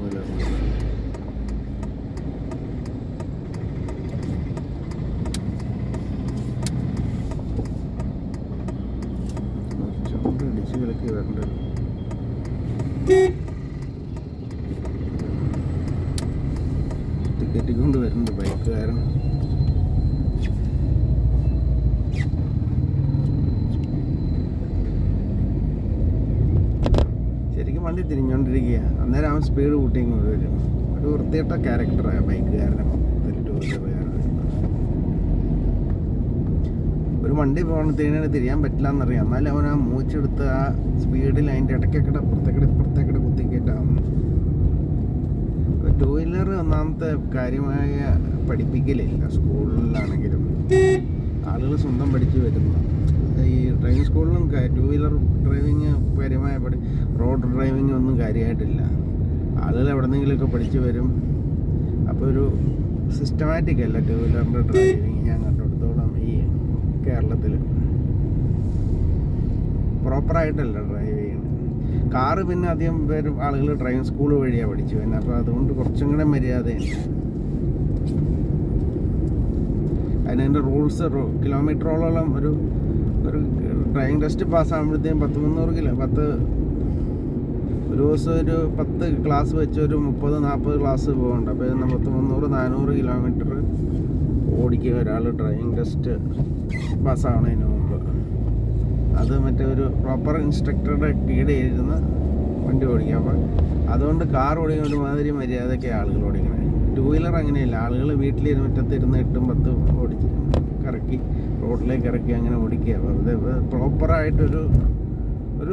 ഉണ്ടായിരുന്നില്ല. ചുണ്ട് ഇടിച്ച് കിടക്കി വരേണ്ടത്. കെട്ടിക്കൊണ്ട് വരുന്നുണ്ട് ബൈക്കുകാരൻ. ശരിക്കും വണ്ടി തിരിഞ്ഞുകൊണ്ടിരിക്കുക. അന്നേരം അവൻ സ്പീഡ് കൂട്ടി ഇങ്ങോട്ട് വരും. ഒരു വൃത്തിയിട്ട ക്യാരക്ടറാണ് ബൈക്കുകാരനെ. ഒരു വണ്ടി പോകണത്തിന് തിരിയാൻ പറ്റില്ല എന്നറിയാം. എന്നാലും അവൻ ആ മൂച്ചെടുത്ത് ആ സ്പീഡിൽ അതിൻ്റെ ഇടയ്ക്കൊക്കെ ഇപ്പുറത്തേക്കിടെ കുത്തിക്കേറ്റാവുന്നു. ടൂ വീലർ ഒന്നാമത്തെ കാര്യമായ പഠിപ്പിക്കലില്ല സ്കൂളിലാണെങ്കിലും. ആളുകൾ സ്വന്തം പഠിച്ച് വരുന്നു. ഈ ഡ്രൈവിംഗ് സ്കൂളിലും ടൂ വീലർ ഡ്രൈവിങ് കാര്യമായ റോഡ് ഡ്രൈവിംഗ് ഒന്നും കാര്യമായിട്ടില്ല. ആളുകൾ എവിടെന്നെങ്കിലുമൊക്കെ പഠിച്ച് വരും. അപ്പോൾ ഒരു സിസ്റ്റമാറ്റിക് അല്ല ടൂ വീലറിൻ്റെ ഡ്രൈവിങ് ഞാൻ കണ്ടെടുത്തോളം ഈ കേരളത്തിൽ. പ്രോപ്പറായിട്ടല്ല ഡ്രൈവ് ചെയ്യുന്നത്. കാറ് പിന്നെ അധികം പേര് ആളുകൾ ഡ്രൈവിംഗ് സ്കൂൾ വഴിയാണ് പഠിച്ചു പിന്നെ. അപ്പോൾ അതുകൊണ്ട് കുറച്ചും കൂടെ മര്യാദയുണ്ട്. അതിൻ്റെ റൂൾസ് കിലോമീറ്ററോളം ഒരു ഡ്രൈവിംഗ് ടെസ്റ്റ് പാസ്സാകുമ്പോഴത്തേക്കും 100-300 ഒരു ദിവസം ഒരു 10 ക്ലാസ് വെച്ച് ഒരു 30-40 ക്ലാസ് പോകുന്നുണ്ട്. അപ്പോൾ 300-400 കിലോമീറ്റർ ഓടിക്കുക ഒരാൾ ഡ്രൈവിംഗ് ടെസ്റ്റ് പാസ്സാവണതിന് മുമ്പ്. അത് മറ്റേ ഒരു പ്രോപ്പർ ഇൻസ്ട്രക്ടറുടെ കീഴിൽ ഇരുന്ന് വണ്ടി ഓടിക്കുക. അപ്പം അതുകൊണ്ട് കാർ ഓടിക്കുന്ന ഒരുമാതിരി മര്യാദയ്ക്ക് ആളുകൾ ഓടിക്കണേ. ടൂ വീലർ അങ്ങനെയല്ല. ആളുകൾ വീട്ടിലിരുന്ന് മുറ്റത്തിരുന്ന് 8-10 ഓടിച്ച് കറക്കി റോഡിലേക്ക് ഇറക്കി അങ്ങനെ ഓടിക്കുക. വെറുതെ പ്രോപ്പറായിട്ടൊരു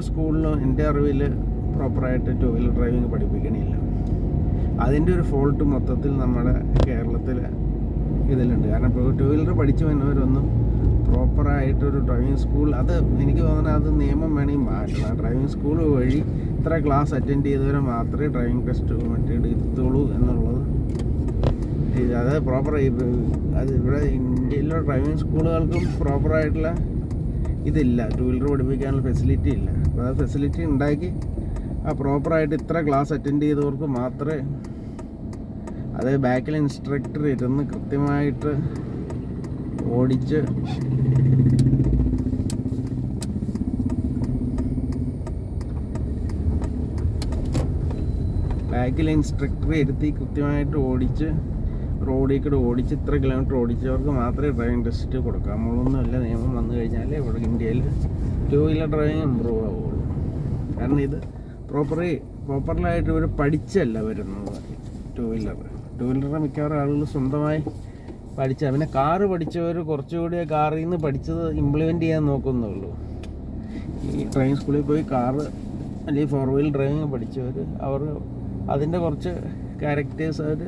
സ്കൂളിലും എൻ്റെ അറിവിൽ പ്രോപ്പറായിട്ട് ടൂ വീലർ ഡ്രൈവിംഗ് പഠിപ്പിക്കണില്ല. അതിൻ്റെ ഒരു ഫോൾട്ട് മൊത്തത്തിൽ നമ്മുടെ കേരളത്തിൽ ഇതിലുണ്ട്. കാരണം ഇപ്പോൾ ടൂ വീലർ പഠിച്ചു വന്നവരൊന്നും പ്രോപ്പറായിട്ടൊരു ഡ്രൈവിംഗ് സ്കൂൾ, അത് എനിക്ക് തോന്നുന്നത് അത് നിയമം വേണമെങ്കിൽ മാറ്റണം. ഡ്രൈവിംഗ് സ്കൂൾ വഴി ഇത്ര ക്ലാസ് അറ്റൻഡ് ചെയ്തവരെ മാത്രമേ ഡ്രൈവിംഗ് ടെസ്റ്റ് മറ്റേ ഇരുത്തുള്ളൂ എന്നുള്ളത്. അത് പ്രോപ്പർ അത് ഇവിടെ ഇന്ത്യയിലെ ഡ്രൈവിംഗ് സ്കൂളുകൾക്കും പ്രോപ്പറായിട്ടുള്ള ഇതില്ല. ടൂ വീലർ പഠിപ്പിക്കാനുള്ള ഫെസിലിറ്റി ഇല്ല. അപ്പോൾ ആ ഫെസിലിറ്റി ഉണ്ടാക്കി ആ പ്രോപ്പറായിട്ട് ഇത്ര ക്ലാസ് അറ്റൻഡ് ചെയ്തവർക്ക് മാത്രമേ, അത് ബാക്കിൽ ഇൻസ്ട്രക്ടർ ഇരുന്ന് കൃത്യമായിട്ട് ഓടിച്ച് ഇരുത്തി കൃത്യമായിട്ട് ഓടിച്ച് റോഡിൽ കൂടെ ഓടിച്ച് ഇത്ര കിലോമീറ്റർ ഓടിച്ചവർക്ക് മാത്രമേ ഡ്രൈവിംഗ് ടെസ്റ്റ് കൊടുക്കാമുള്ളൂന്നല്ല നിയമം വന്നു കഴിഞ്ഞാൽ ഇവിടെ ഇന്ത്യയിൽ ടൂ വീലർ ഡ്രൈവിംഗ് ഇമ്പ്രൂവ് ആവുള്ളൂ. കാരണം ഇത് പ്രോപ്പറിലായിട്ട് ഇവർ പഠിച്ചല്ല വരുന്നത്. ടൂ വീലർ മിക്കവാറും ആളുകൾ സ്വന്തമായി പഠിച്ച, പിന്നെ കാറ് പഠിച്ചവർ കുറച്ചുകൂടി കാറിൽ നിന്ന് പഠിച്ചത് ഇംപ്ലിമെൻറ്റ് ചെയ്യാൻ നോക്കുന്നുള്ളൂ. ഈ ഡ്രൈവിംഗ് സ്കൂളിൽ പോയി കാറ് അല്ലെങ്കിൽ 4 വീൽ ഡ്രൈവിംഗ് പഠിച്ചവർ അവർ അതിൻ്റെ കുറച്ച് ക്യാരക്ടേഴ്സ് അവർ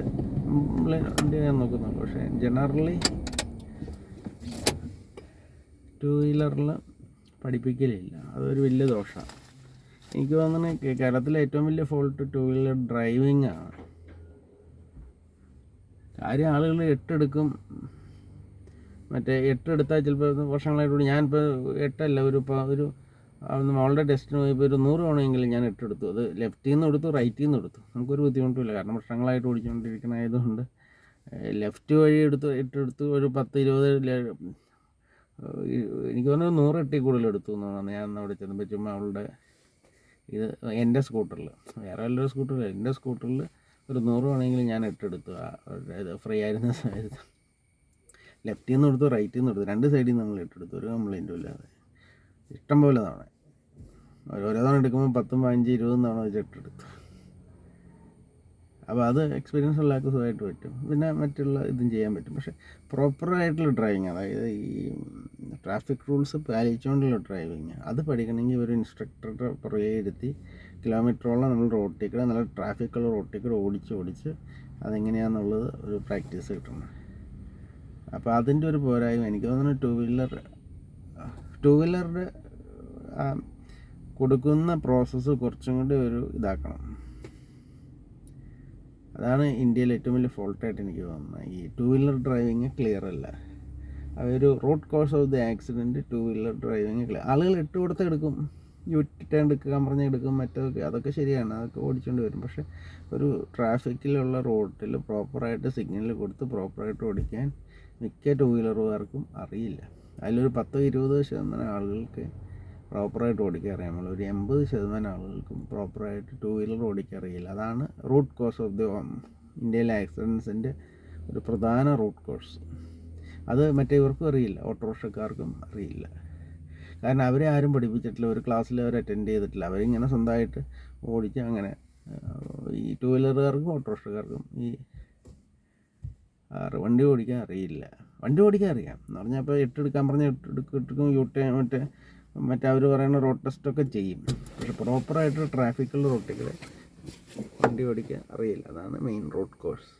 ഇംപ്ലിമെൻറ്റ് ചെയ്യാൻ നോക്കുന്നുള്ളൂ. പക്ഷേ ജനറലി ടൂ വീലറിൽ പഠിപ്പിക്കലില്ല. അതൊരു വലിയ ദോഷമാണ്. എനിക്ക് തോന്നുന്നത് കേരളത്തിലെ ഏറ്റവും വലിയ ഫോൾട്ട് ടൂ വീലർ ഡ്രൈവിംഗ് ആണ്. കാര്യം ആളുകൾ 8 എടുക്കും. മറ്റേ 8 എടുത്താൽ ചിലപ്പോൾ വർഷങ്ങളായിട്ട് ഞാനിപ്പോൾ 8 അല്ല ഒരു മോളുടെ ടെസ്റ്റിന് പോയപ്പോൾ ഒരു 100 തവണയെങ്കിലും ഞാൻ 8 എടുത്തു. അത് ലെഫ്റ്റിൽ നിന്ന് എടുത്തു, റൈറ്റിൽ നിന്ന് എടുത്തു. നമുക്കൊരു ബുദ്ധിമുട്ടില്ല. കാരണം വർഷങ്ങളായിട്ട് ഓടിച്ചുകൊണ്ടിരിക്കണതായതുകൊണ്ട് ലെഫ്റ്റ് വഴി 8 എടുത്തു. ഒരു 10-20 എനിക്ക് തോന്നുന്നു 100 8 കൂടുതൽ എടുത്തു എന്നാണ് ഞാൻ അവിടെ ചെന്നപ്പോൾ. ചുമ്മാ അവളുടെ ഇത് എൻ്റെ സ്കൂട്ടറിൽ, വേറെ വല്ലൊരു സ്കൂട്ടറിൽ, എൻ്റെ സ്കൂട്ടറിൽ ഒരു 100 ആണെങ്കിലും ഞാൻ 8 എടുത്തു. ഇത് ഫ്രീ ആയിരുന്ന സമയത്ത് ലെഫ്റ്റിൽ നിന്ന് എടുത്തു, റൈറ്റിൽ നിന്ന് എടുത്തു, 2 സൈഡിൽ നിന്ന് നമ്മൾ 8 എടുത്തു. ഒരു കംപ്ലൈൻറ്റും ഇല്ലാതെ ഇഷ്ടം പോലെ തവണ. ഓരോ തവണ എടുക്കുമ്പോൾ 10, 15, 20 തവണ വെച്ച് 8 എടുത്തു. അപ്പോൾ അത് എക്സ്പീരിയൻസ് ഉള്ള ആൾക്ക് സുഖമായിട്ട് പറ്റും. പിന്നെ മറ്റുള്ള ഇതും ചെയ്യാൻ പറ്റും. പക്ഷേ പ്രോപ്പറായിട്ടുള്ള ഡ്രൈവിങ്, അതായത് ഈ ട്രാഫിക് റൂൾസ് പാലിച്ചുകൊണ്ടുള്ള ഡ്രൈവിങ്, അത് പഠിക്കണമെങ്കിൽ ഒരു ഇൻസ്ട്രക്ടറുടെ പുറകെ ഇരുത്തി കിലോമീറ്ററോളം നമ്മൾ റോട്ടിൽ കൂടെ, നല്ല ട്രാഫിക്കുള്ള റോട്ടിൽ കൂടെ ഓടിച്ച് അതെങ്ങനെയാണെന്നുള്ളത് ഒരു പ്രാക്ടീസ് കിട്ടണം. അപ്പോൾ അതിൻ്റെ ഒരു പോരായ്മ എനിക്ക് തോന്നുന്നു ടൂ വീലറുടെ കൊടുക്കുന്ന പ്രോസസ്സ് കുറച്ചും കൂടി ഒരു ഇതാക്കണം. അതാണ് ഇന്ത്യയിലെ ഏറ്റവും വലിയ ഫോൾട്ടായിട്ട് എനിക്ക് തോന്നുന്നത്. ഈ ടൂ വീലർ ഡ്രൈവിങ് ക്ലിയർ അല്ല. അതൊരു root cause of the accident two wheeler driving clear. ആളുകൾ 8 കൊടുത്ത് എടുക്കും. യു ടേൺ എടുക്കാൻ പറഞ്ഞാൽ എടുക്കും, മറ്റൊക്കെ അതൊക്കെ ശരിയാണ്, അതൊക്കെ ഓടിച്ചുകൊണ്ട് വരും. പക്ഷേ ഒരു ട്രാഫിക്കിലുള്ള റോഡിൽ പ്രോപ്പറായിട്ട് സിഗ്നൽ കൊടുത്ത് പ്രോപ്പറായിട്ട് ഓടിക്കാൻ മിക്ക ടൂ വീലറുകാർക്കും അറിയില്ല. അതിലൊരു 10-20% ആളുകൾക്ക് പ്രോപ്പറായിട്ട് ഓടിക്കാൻ അറിയാം. ഒരു 80% ആളുകൾക്കും പ്രോപ്പറായിട്ട് ടൂ വീലർ ഓടിക്കാൻ അറിയില്ല. അതാണ് റൂട്ട് കോസ് ഓഫ് ദി ഇന്ത്യയിലെ ആക്സിഡൻസിൻ്റെ ഒരു പ്രധാന റൂട്ട് കോസ്. അത് മറ്റേ ഇവർക്കും അറിയില്ല, ഓട്ടോറിക്ഷക്കാർക്കും അറിയില്ല. കാരണം അവരെ ആരും പഠിപ്പിച്ചിട്ടില്ല, ഒരു ക്ലാസ്സിൽ അവർ അറ്റൻഡ് ചെയ്തിട്ടില്ല. അവരിങ്ങനെ സ്വന്തമായിട്ട് ഓടിച്ച് അങ്ങനെ. ഈ ടൂ വീലറുകാർക്കും ഓട്ടോറിക്ഷക്കാർക്കും ഈ വണ്ടി ഓടിക്കാൻ അറിയില്ല. വണ്ടി ഓടിക്കാൻ അറിയാം എന്ന് പറഞ്ഞാൽ ഇപ്പോൾ 8 എടുക്കാൻ പറഞ്ഞാൽ 8 എടുക്കും, മറ്റേ അവർ പറയുന്ന റോഡ് ടെസ്റ്റൊക്കെ ചെയ്യും. പക്ഷെ പ്രോപ്പറായിട്ട് ട്രാഫിക്കുള്ള റോട്ടിൽ വണ്ടി ഓടിക്കാൻ അറിയില്ല. അതാണ് മെയിൻ റോഡ് കോഴ്സ്.